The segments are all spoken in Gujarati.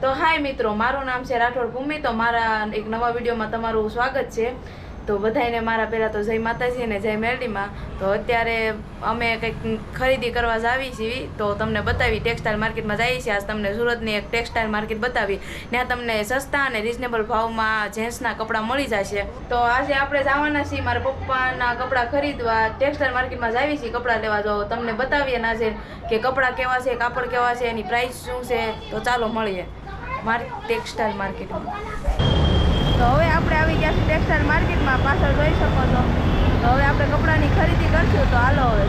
તો હાય મિત્રો, મારું નામ છે રાઠોડ ભૂમિ। તો મારા એક નવા વિડીયોમાં તમારું સ્વાગત છે। તો બધાને મારા પહેલાં તો જય માતાજી અને જય મેરડીમાં। તો અત્યારે અમે કંઈક ખરીદી કરવા જાવી છીએ, તો તમને બતાવી ટેક્સટાઇલ માર્કેટમાં જઈએ છીએ। આજ તમને સુરતની એક ટેક્સટાઇલ માર્કેટ બતાવી, ત્યાં તમને સસ્તા અને રિઝનેબલ ભાવમાં જેન્ટ્સના કપડાં મળી જશે। તો આજે આપણે જવાના છીએ મારા પપ્પાના કપડાં ખરીદવા, ટેક્સટાઇલ માર્કેટમાં જાવી છીએ કપડાં લેવા। તો તમને બતાવીએ આજે કે કપડાં કેવા છે, કાપડ કેવા છે, એની પ્રાઇસ શું છે। તો ચાલો મળીએ મારી ટેક્સટાઇલ માર્કેટમાં। તો હવે આપણે આવી ગયા છીએ ટેક્સટાઇલ માર્કેટમાં, પાછળ જોઈ શકો છો। તો હવે આપણે કપડાની ખરીદી કરશું, તો હાલો હવે।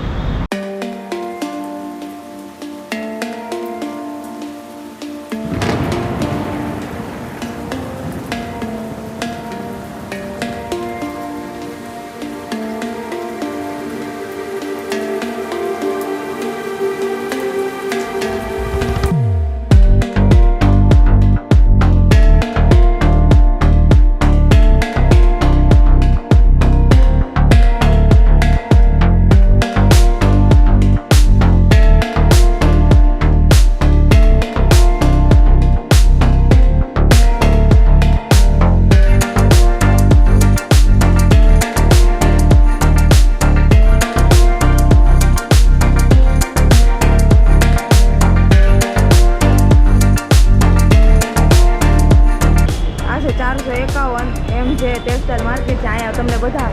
ટેક્સટાઇલ માર્કેટ છે, અહીંયા તમને બધા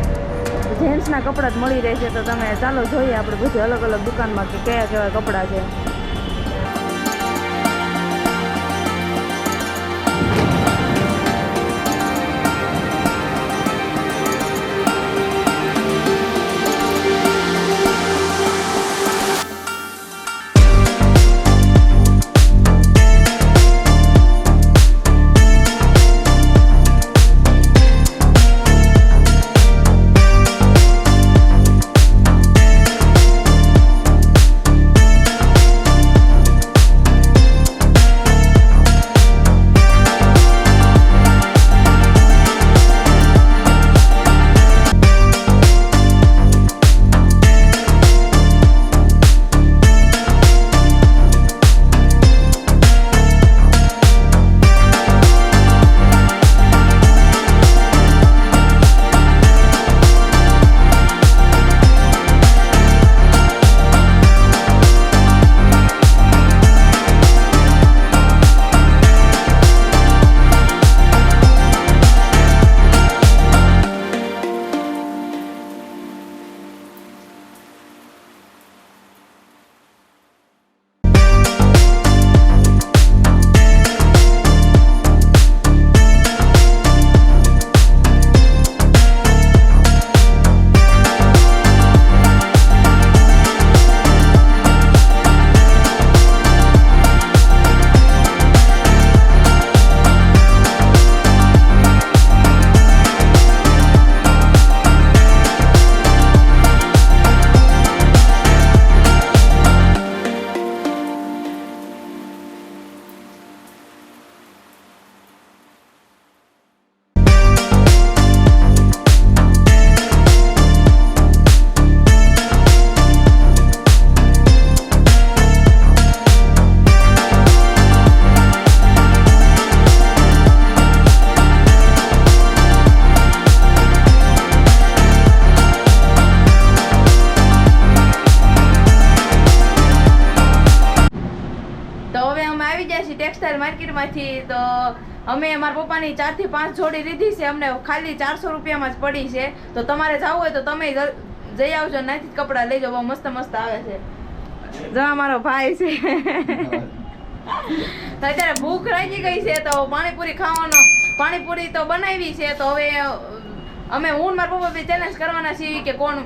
જેન્ટ્સના કપડાં જ મળી રહેશે। તો તમે ચાલો જોઈએ આપણે બધી અલગ અલગ દુકાનમાં કે કયા કેવા કપડાં છે। ટેક્સટાઇલ માર્કેટમાંથી તો અમે મારા પપ્પાની 4 થી 5 જોડી લીધી છે, અમને ખાલી 400 રૂપિયામાં જ પડી છે। તો તમારે જવું હોય તો તમે જઈ આવજો, નાથી કપડાં લઈ જાઓ, બહુ મસ્ત મસ્ત આવે છે। જો મારો ભાઈ છે તો અત્યારે ભૂખ લાગી ગઈ છે, તો પાણીપુરી ખાવાનો, પાણીપુરી તો બનાવી છે। તો હવે અમે હું મારા પપ્પા બી ચેલેન્જ કરવાના છીએ કે કોણ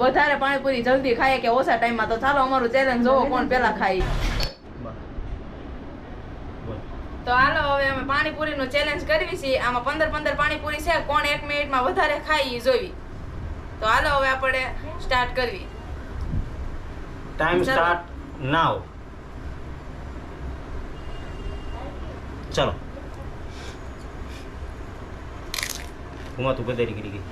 વધારે પાણીપુરી જલ્દી ખાય કે ઓછા ટાઈમમાં। તો ચાલો અમારું ચેલેન્જ જોવો કોણ પહેલા ખાય। તો હાલો હવે અમે પાણીપુરીનું ચેલેન્જ કરવી છે। આમાં 15 પાણીપુરી છે, કોણ 1 મિનિટમાં વધારે ખાઈ એ જોવી। તો હાલો હવે આપણે સ્ટાર્ટ કરવી। ટાઈમ સ્ટાર્ટ નાઉ। ચલો હું તું ગદેરી કરી ગઈ।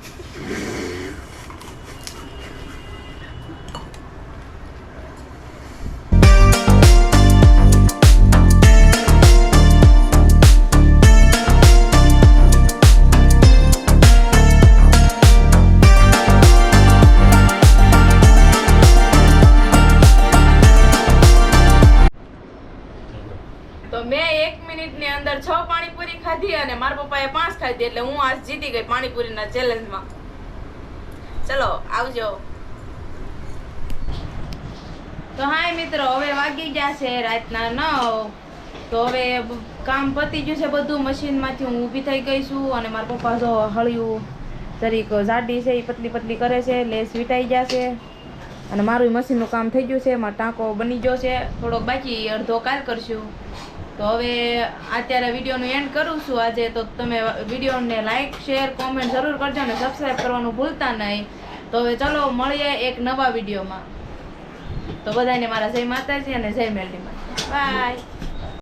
તો મેં 1 મિનિટની અંદર 6 પાણીપુરી ખાધી અને મારા પપ્પાએ 5 ખાધી, એટલે હું આજ જીતી ગઈ પાણીપુરીના ચેલેન્જમાં. ચલો આવજો. તો હાય મિત્રો, હવે વાગી ગયા છે રાતના 9. તો હવે કામ પતી ગયું છે બધું. મશીનમાંથી હું ઊભી થઈ ગઈ છું અને મારા પપ્પા જો હળિયું જરીક જાડી છે એ પતલી પતલી કરે છે, લેસ વીટાઈ ગયા છે અને મારું મશીનનું કામ થઈ ગયું છે. મારો ટાંકો બની ગયો છે, થોડોક બાકી, અડધો કાલ કરશું. તો હવે અત્યારે વિડીયોનું એન્ડ કરું છું આજે. તો તમે વિડીયોને લાઈક શેર કોમેન્ટ જરૂર કરજો અને સબસ્ક્રાઈબ કરવાનું ભૂલતા નહીં. તો હવે ચલો મળીએ એક નવા વિડીયોમાં. તો બધાને મારા જય માતાજી અને જય મેલડીમાં. બાય.